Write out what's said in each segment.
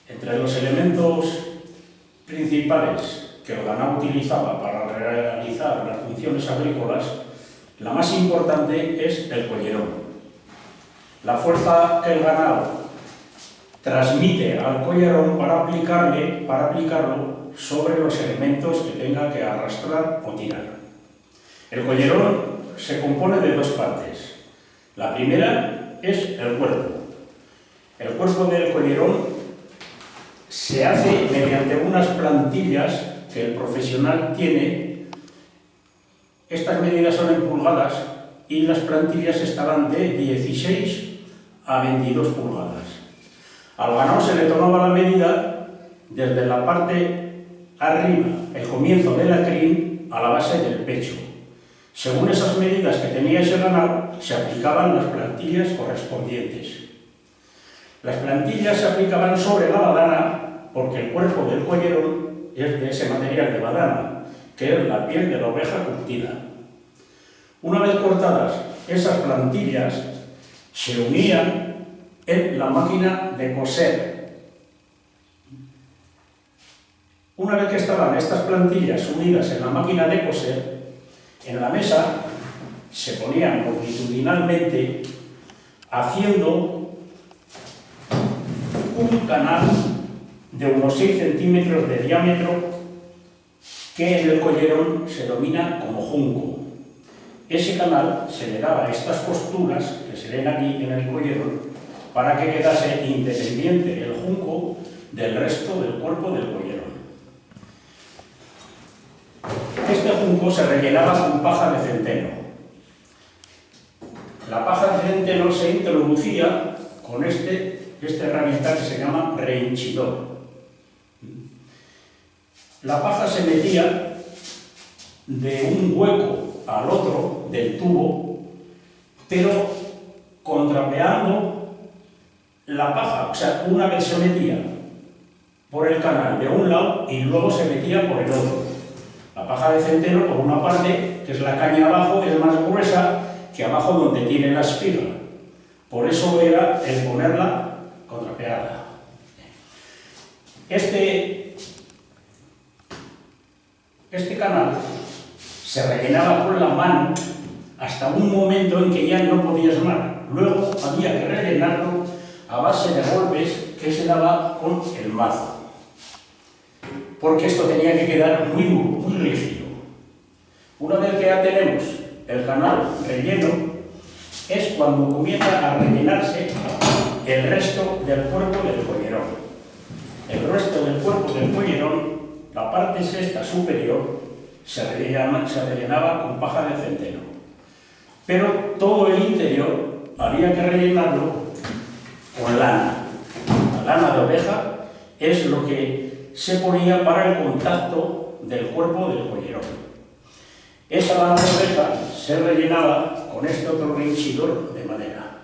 Entre los elementos principales que el ganado utilizaba para realizar las funciones agrícolas, la más importante es el collerón. La fuerza que el ganado transmite al collerón para aplicarlo sobre los elementos que tenga que arrastrar o tirar. El collerón se compone de dos partes. La primera es el cuerpo. El cuerpo del collerón se hace mediante unas plantillas que el profesional tiene. Estas medidas son en pulgadas y las plantillas estarán de 16 a 22 pulgadas. Al ganado se le tomaba la medida desde la parte arriba, el comienzo de la crin, a la base del pecho. Según esas medidas que tenía ese ganado, se aplicaban las plantillas correspondientes. Las plantillas se aplicaban sobre la badana porque el cuerpo del collerón es de ese material de badana, que es la piel de la oveja curtida. Una vez cortadas esas plantillas, se unían en la máquina de coser. Una vez que estaban estas plantillas unidas en la máquina de coser, en la mesa se ponían longitudinalmente haciendo un canal de unos 6 centímetros de diámetro que en el collerón se denomina como junco. Ese canal se le daba estas costuras que se ven aquí en el collerón para que quedase independiente el junco del resto del cuerpo del collerón. Este junco se rellenaba con paja de centeno. La paja de centeno se introducía con esta herramienta que se llama reinchidor. La paja se metía de un hueco al otro del tubo, pero contrapeando la paja. O sea, una vez se metía por el canal de un lado y luego se metía por el otro. La paja de centeno, por una parte, que es la caña abajo, es más gruesa que abajo donde tiene la espiga. Por eso era el ponerla contrapeada. Este canal se rellenaba con la mano hasta un momento en que ya no podías más. Luego había que rellenarlo a base de golpes que se daba con el mazo, porque esto tenía que quedar muy duro, muy rígido. Una vez que ya tenemos el canal relleno, es cuando comienza a rellenarse el resto del cuerpo del collerón. El resto del cuerpo del collerón, la parte sexta superior, se rellenaba con paja de centeno. Pero todo el interior había que rellenarlo con lana. La lana de oveja es lo que se ponía para el contacto del cuerpo del collerón. Esa lana de oveja se rellenaba con este otro reinchidor de madera.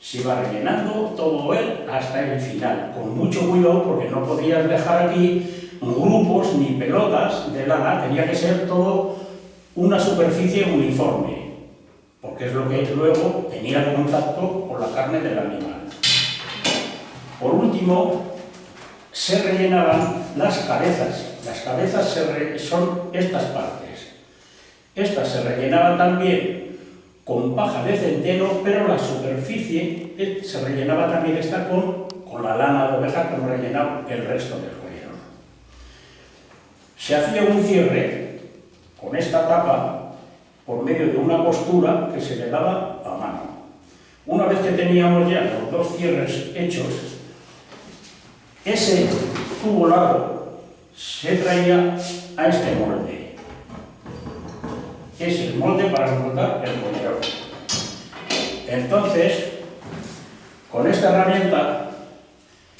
Se iba rellenando todo él hasta el final, con mucho cuidado porque no podías dejar aquí grupos ni pelotas de lana, tenía que ser todo una superficie uniforme, porque es lo que luego tenía contacto con la carne del animal. Por último, se rellenaban las cabezas. Las cabezas son estas partes. Estas se rellenaban también con paja de centeno, pero la superficie se rellenaba también esta con la lana de oveja que hemos rellenado el resto del collerón. Se hacía un cierre con esta tapa por medio de una costura que se le daba a mano. Una vez que teníamos ya los dos cierres hechos, ese tubo largo se traía a este molde. Es el molde para montar el collerón. Entonces, con esta herramienta,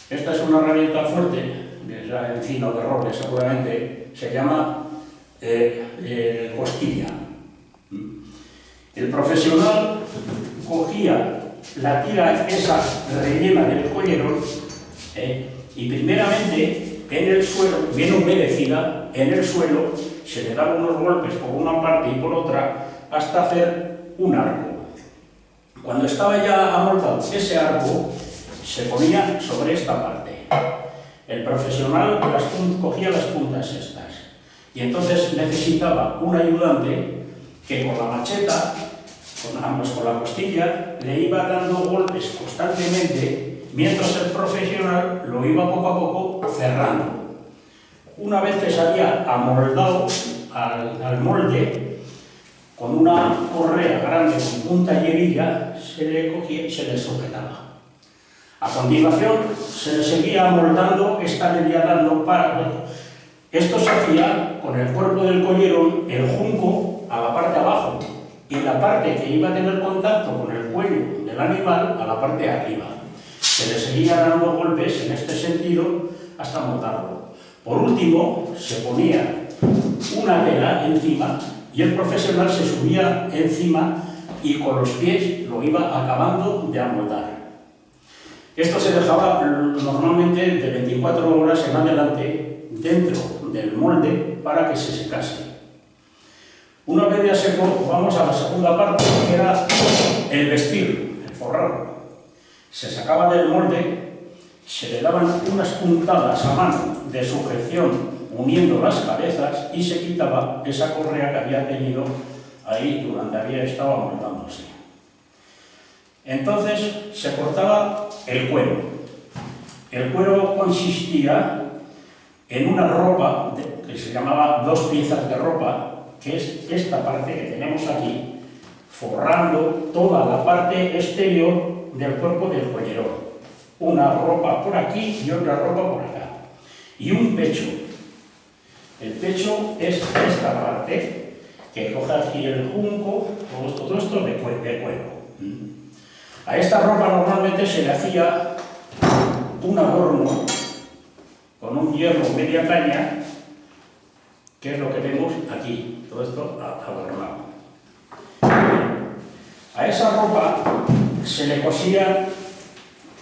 esta es una herramienta fuerte, ya encino de roble seguramente, se llama cosquilla. El profesional cogía la tira esa rellena del collerón y primeramente en el suelo, bien humedecida, en el suelo se le daban unos golpes por una parte y por otra hasta hacer un arco. Cuando estaba ya amoldado ese arco, se ponía sobre esta parte. El profesional cogía las puntas estas y entonces necesitaba un ayudante que con la macheta, con la costilla, le iba dando golpes constantemente mientras el profesional lo iba poco a poco cerrando. Una vez que se había amoldado al molde, con una correa grande con punta y hebilla, se le cogía y se le sujetaba. A continuación, se le seguía amoldando, esta le iba dando para... Esto se hacía con el cuerpo del collerón, el junco a la parte de abajo y la parte que iba a tener contacto con el cuello del animal a la parte de arriba. Se le seguía dando golpes en este sentido hasta moldarlo. Por último, se ponía una tela encima y el profesional se subía encima y con los pies lo iba acabando de amoldar. Esto se dejaba normalmente de 24 horas en adelante dentro del molde para que se secase. Una vez ya seco, vamos a la segunda parte, que era el vestir, el forrado. Se sacaba del molde, se le daban unas puntadas a mano de sujeción uniendo las cabezas y se quitaba esa correa que había tenido ahí durante había estado amoldándose. Entonces se cortaba el cuero. El cuero consistía en una ropa que se llamaba 2 piezas de ropa, que es esta parte que tenemos aquí, forrando toda la parte exterior del cuerpo del collerón. Una ropa por aquí y otra ropa por acá. Y un pecho. El pecho es esta parte, que coge aquí el junco, todo esto de cuero. A esta ropa normalmente se le hacía un adorno con un hierro media caña, que es lo que vemos aquí, todo esto adornado. A esa ropa se le cosían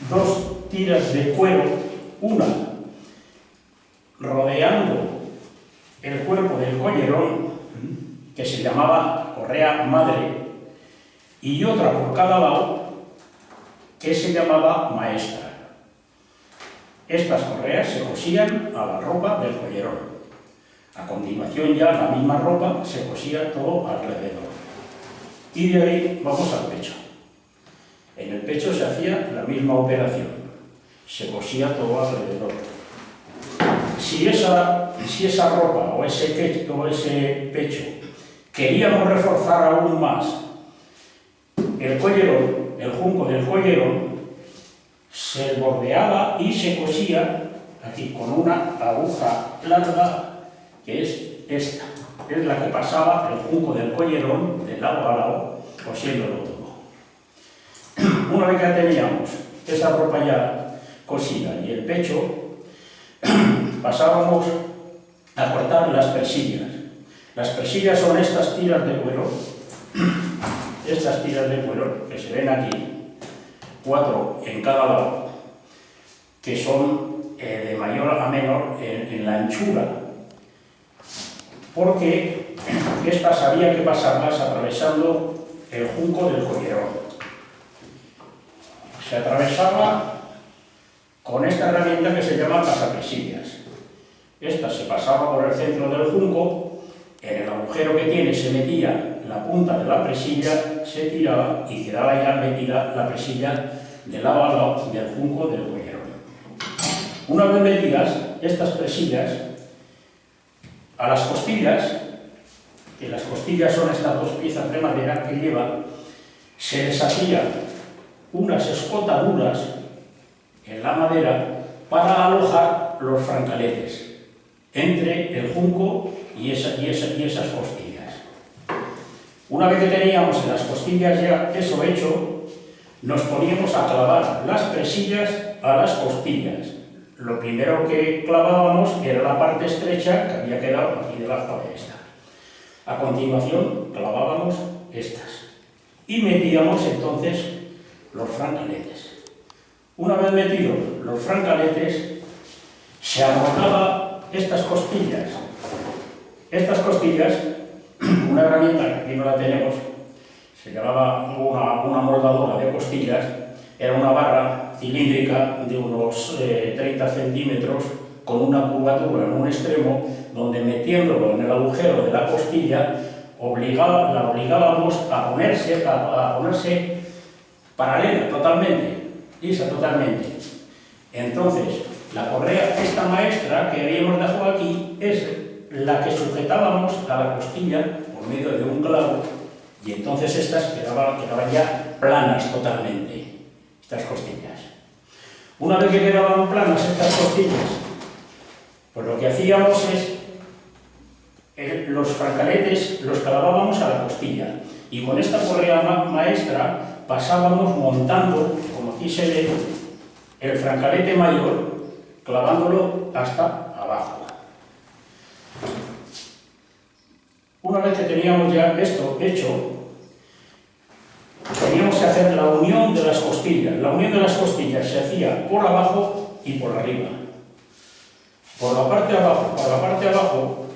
2 tiras de cuero, una rodeando el cuerpo del collerón, que se llamaba correa madre, y otra por cada lado, que se llamaba maestra. Estas correas se cosían a la ropa del collerón. A continuación ya la misma ropa se cosía todo alrededor. Y de ahí vamos al pecho. En el pecho se hacía la misma operación. Se cosía todo alrededor. Si esa ropa o ese pecho queríamos reforzar aún más el collerón, el junco del collerón, se bordeaba y se cosía aquí con una aguja larga, que es esta. Es la que pasaba el junco del collerón de lado a lado, cosiéndolo todo. Una vez que teníamos esa ropa ya cosida y el pecho, pasábamos a cortar las persillas. Las persillas son estas tiras de cuero, que se ven aquí, 4 en cada lado, que son de mayor a menor en la anchura, porque estas había que pasarlas atravesando el junco del collerón. Se atravesaba con esta herramienta que se llama pasapersillas. Esta se pasaba por el centro del junco, en el agujero que tiene se metía la punta de la presilla, se tiraba y quedaba ya metida la presilla de lado a lado del junco del collerón. Una vez metidas estas presillas, a las costillas, que las costillas son estas 2 piezas de madera que lleva, se les hacía unas escotaduras en la madera para alojar los francaletes entre el junco y esas costillas. Una vez que teníamos en las costillas ya eso hecho, nos poníamos a clavar las presillas a las costillas. Lo primero que clavábamos era la parte estrecha que había quedado aquí debajo de esta. A continuación clavábamos estas y metíamos entonces los francaletes. Una vez metidos los francaletes, se abordaban estas costillas. Estas costillas, una herramienta que aquí no la tenemos, se llamaba una moldadora de costillas, era una barra cilíndrica de unos 30 centímetros con una curvatura en un extremo donde metiéndolo en el agujero de la costilla la obligábamos a ponerse paralela totalmente, lisa totalmente. Entonces, la correa esta maestra que habíamos dejado aquí es la que sujetábamos a la costilla por medio de un clavo y entonces estas quedaban ya planas totalmente, estas costillas. Una vez que quedaban planas estas costillas, pues lo que hacíamos es los francaletes los clavábamos a la costilla y con esta correa maestra pasábamos montando, como aquí se ve, el francalete mayor, clavándolo hasta abajo. Una vez que teníamos ya esto hecho, teníamos que hacer la unión de las costillas. La unión de las costillas se hacía por abajo y por arriba. Por la parte de abajo,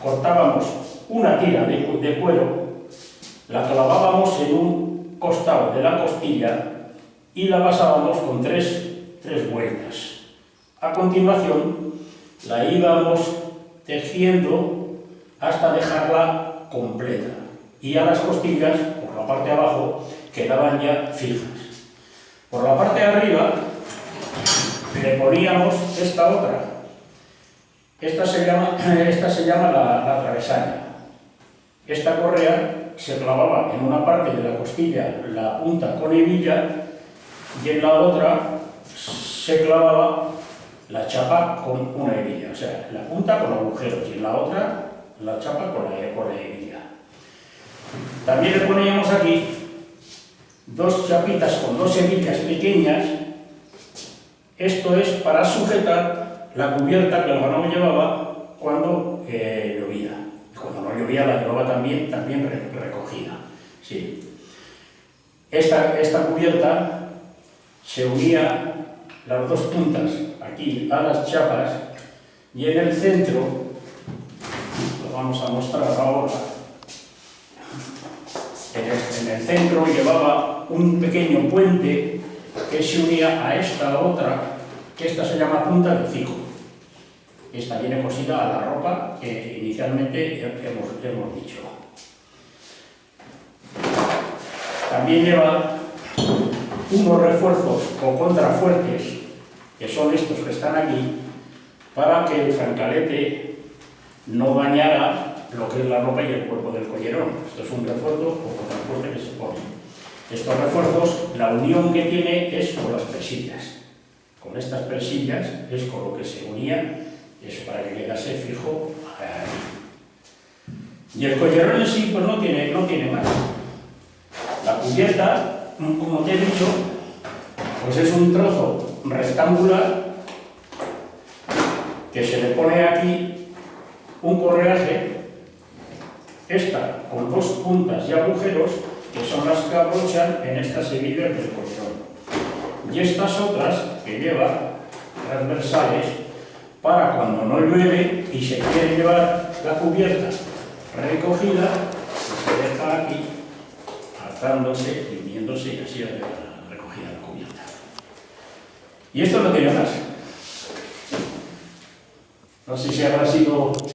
cortábamos una tira de cuero, la clavábamos en un costado de la costilla y la pasábamos con tres vueltas. A continuación, la íbamos tejiendo hasta dejarla completa. Y a las costillas, por la parte de abajo, quedaban ya fijas. Por la parte de arriba, le poníamos esta otra. Esta se llama la travesaña. Esta correa se clavaba en una parte de la costilla, la punta con hebilla, y en la otra se clavaba la chapa con una hebilla, o sea, la punta con agujeros y en la otra la chapa con la hebilla. También le poníamos aquí dos chapitas con dos hebillas pequeñas. Esto es para sujetar la cubierta que el ganado llevaba cuando llovía. Y cuando no llovía la llevaba también recogida. Sí. Esta cubierta se unía las dos puntas aquí a las chapas y en el centro, lo vamos a mostrar ahora, en el centro llevaba un pequeño puente que se unía a esta otra, que esta se llama punta de hocico. Esta viene cosida a la ropa que inicialmente hemos dicho. También lleva unos refuerzos o contrafuertes, que son estos que están aquí, para que el francalete no dañara lo que es la ropa y el cuerpo del collerón. Esto es un refuerzo o contrafuerte que se pone. Estos refuerzos, la unión que tiene es con las presillas. Con estas presillas es con lo que se unía, eso para que quedase fijo ahí. Y el collerón en sí pues no tiene más. La cubierta, como te he dicho, pues es un trozo rectangular que se le pone aquí un correaje, esta con dos puntas y agujeros, que son las que abrochan en estas hebillas del collerón. Y estas otras que lleva transversales para cuando no llueve y se quiere llevar la cubierta recogida, pues se deja aquí atándose, limpiándose y así recogida la cubierta. Y esto no tiene más. No sé si habrá sido